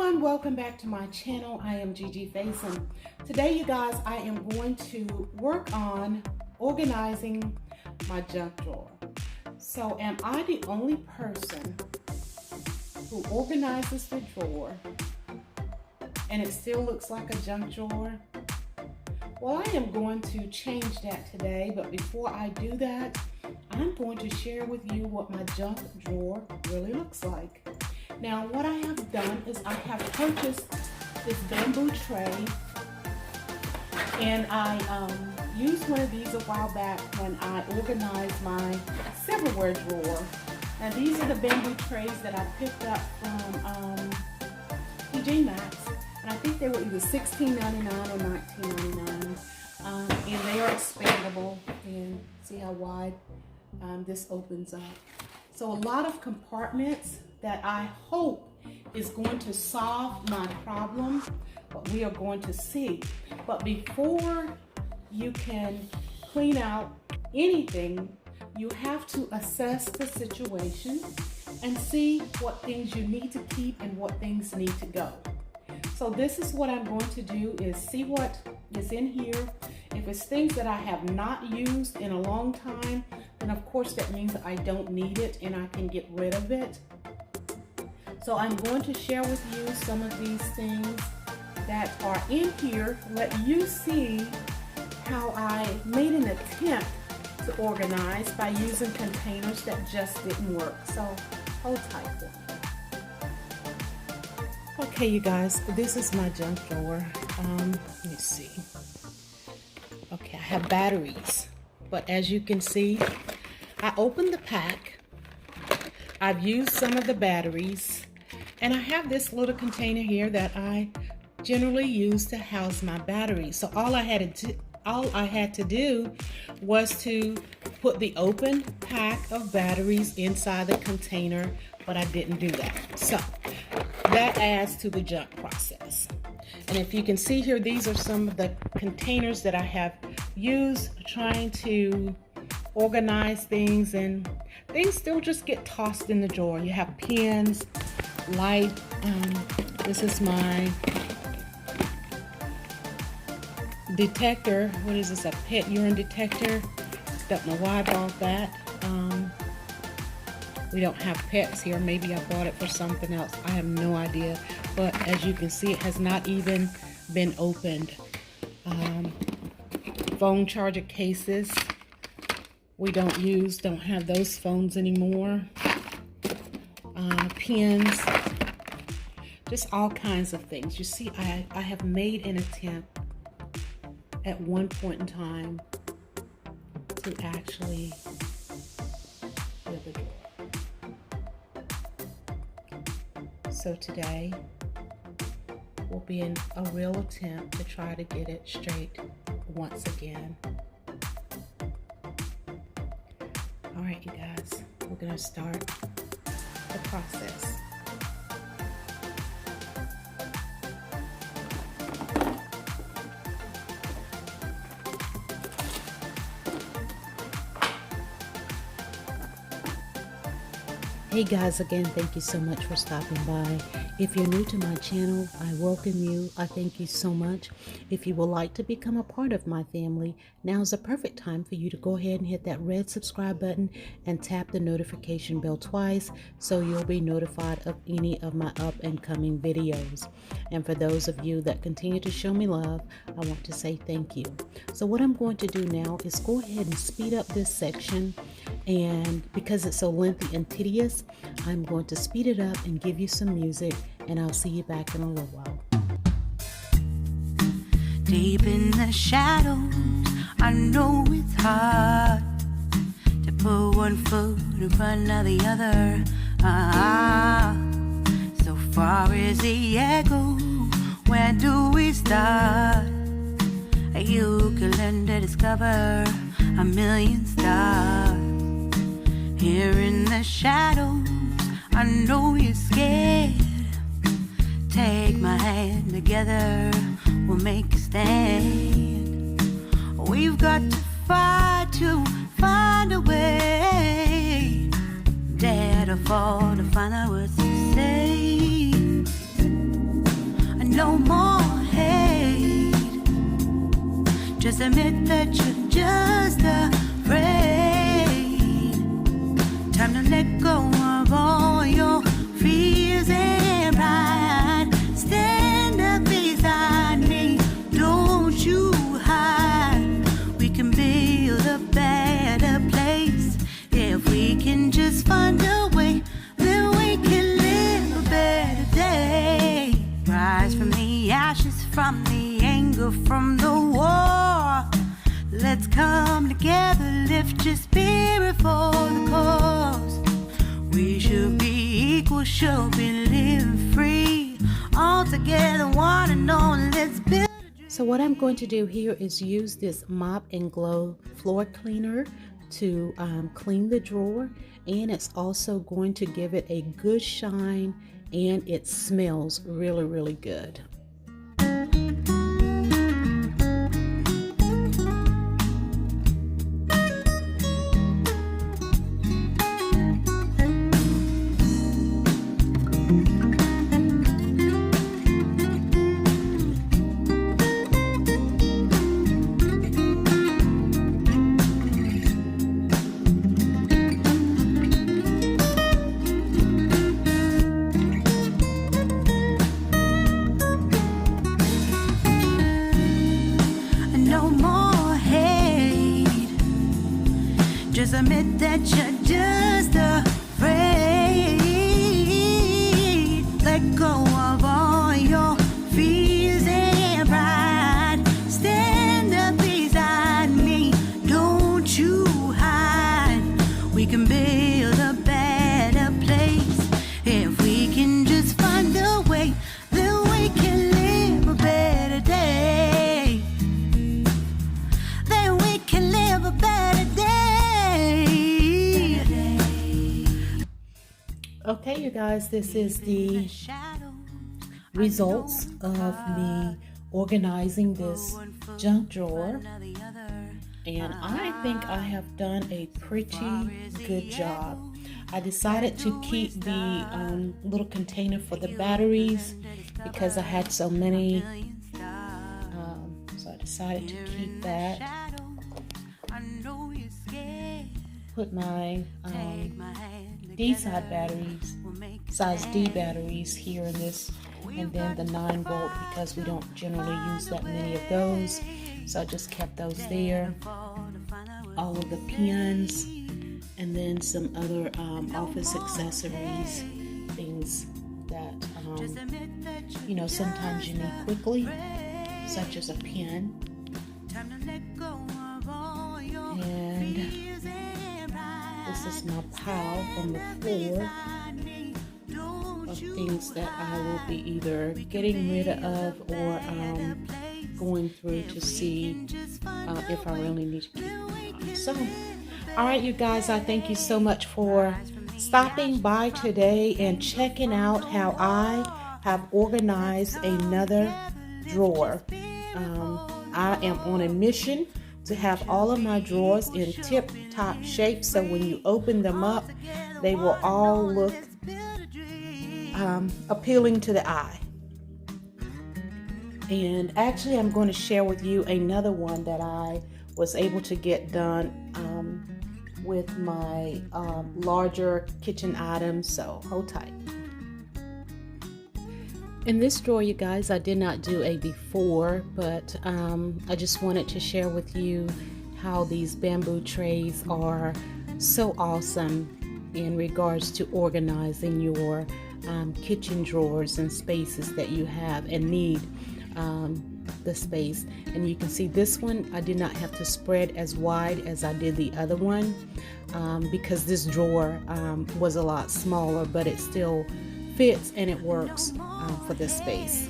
everyone, welcome back to my channel. I am ggfaison. Today, you guys, I am going to work on organizing my junk drawer. So am I the only person who organizes the drawer and it still looks like a junk drawer? Well, I am going to change that today, but before I do that, I'm going to share with you what my junk drawer really looks like. Now, what I have done is I have purchased this bamboo tray, and I used one of these a while back when I organized my silverware drawer. Now, these are the bamboo trays that I picked up from TJ Maxx, and I think they were either $16.99 or $19.99, and they are expandable, and see how wide this opens up. So a lot of compartments that I hope is going to solve my problem, but we are going to see. But before you can clean out anything, you have to assess the situation and see what things you need to keep and what things need to go. So this is what I'm going to do, is see what is in here. If it's things that I have not used in a long time, then of course that means I don't need it and I can get rid of it. So I'm going to share with you some of these things that are in here, let you see how I made an attempt to organize by using containers that just didn't work. So hold tight for me. Okay, you guys, this is my junk drawer. Let me see. Okay, I have batteries, but as you can see, I opened the pack. I've used some of the batteries, and I have this little container here that I generally use to house my batteries. So all I had to do was to put the open pack of batteries inside the container, but I didn't do that. So that adds to the junk process. And if you can see here, these are some of the containers that I have used trying to organize things, and things still just get tossed in the drawer. You have pens, light. This is my detector. What is this? A pet urine detector. Don't know why I bought that. We don't have pets here. Maybe I bought it for something else. I have no idea. But as you can see, it has not even been opened. Phone charger cases. We don't have those phones anymore. Pens. Just all kinds of things. You see, I have made an attempt at one point in time to actually fill the drawer. So today will be a real attempt to try to get it straight once again. All right, you guys, we're gonna start the process. Hey guys, again, thank you so much for stopping by. If you're new to my channel, I welcome you. I thank you so much. If you would like to become a part of my family, now is the perfect time for you to go ahead and hit that red subscribe button and tap the notification bell twice so you'll be notified of any of my up and coming videos. And for those of you that continue to show me love, I want to say thank you. So what I'm going to do now is go ahead and speed up this section, and because it's so lengthy and tedious, I'm going to speed it up and give you some music, and I'll see you back in a little while. Deep in the shadows, I know it's hard to put one foot in front of the other. So far as the echo, where do we start? You can learn to discover a million stars. Here in the shadows, I know you're scared. Take my hand, together we'll make a stand. We've got to fight to find a way. Dare to fall to find out what to say. Just admit that you're just afraid. Time to let go of all your fears and pride. Stand up beside me, don't you hide. We can build a better place if we can just find a way. Then we can live a better day. Rise from the ashes, from the anger, from the war. Let's come together, lift your spirit for the cause. We should be equal, should be living free. All together, one and all, let's build. So what I'm going to do here is use this Mop and Glow floor cleaner to clean the drawer, and it's also going to give it a good shine, and it smells really, really good. Just admit that you're just afraid. Let go of all your fears and pride. Stand up beside me, don't you hide. We can build a better place if we can just find a way. Then we can live a better day. Then we can live a better day. Okay, you guys, this is the results of me organizing this junk drawer, and I think I have done a pretty good job. I decided to keep the little container for the batteries because I had so many, so I decided to keep that. Put my D-side batteries, size D batteries here in this, and then the 9-volt because we don't generally use that many of those, so I just kept those there. All of the pins, and then some other office accessories, things that you know, sometimes you need quickly, such as a pen. And this is my pile from the floor of things that I will be either getting rid of or going through to see if I really need to keep them. So, all right, you guys, I thank you so much for stopping by today and checking out how I have organized another drawer. I am on a mission to have all of my drawers in tip-top shape, so when you open them up, they will all look appealing to the eye. And actually, I'm going to share with you another one that I was able to get done with my larger kitchen items, so hold tight. In this drawer, you guys, I did not do a before, but I just wanted to share with you how these bamboo trays are so awesome in regards to organizing your kitchen drawers and spaces that you have and need the space. And you can see this one, I did not have to spread as wide as I did the other one because this drawer was a lot smaller, but it still fits and it works for this space.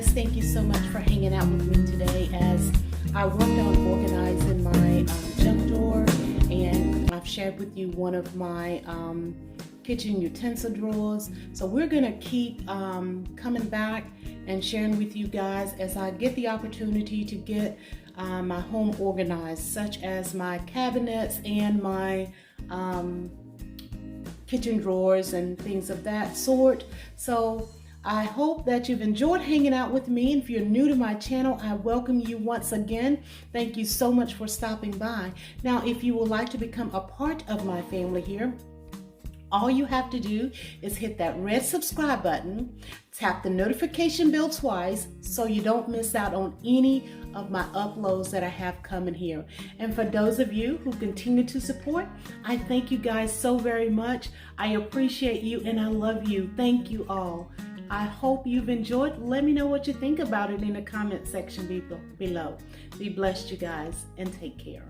guys, thank you so much for hanging out with me today as I worked on organizing my junk drawer, and I've shared with you one of my kitchen utensil drawers. So we're gonna keep coming back and sharing with you guys as I get the opportunity to get my home organized, such as my cabinets and my kitchen drawers and things of that sort. So I hope that you've enjoyed hanging out with me. And if you're new to my channel, I welcome you once again. Thank you so much for stopping by. Now, if you would like to become a part of my family here, all you have to do is hit that red subscribe button, tap the notification bell twice so you don't miss out on any of my uploads that I have coming here. And for those of you who continue to support, I thank you guys so very much. I appreciate you and I love you. Thank you all. I hope you've enjoyed. Let me know what you think about it in the comment section below. Be blessed, you guys, and take care.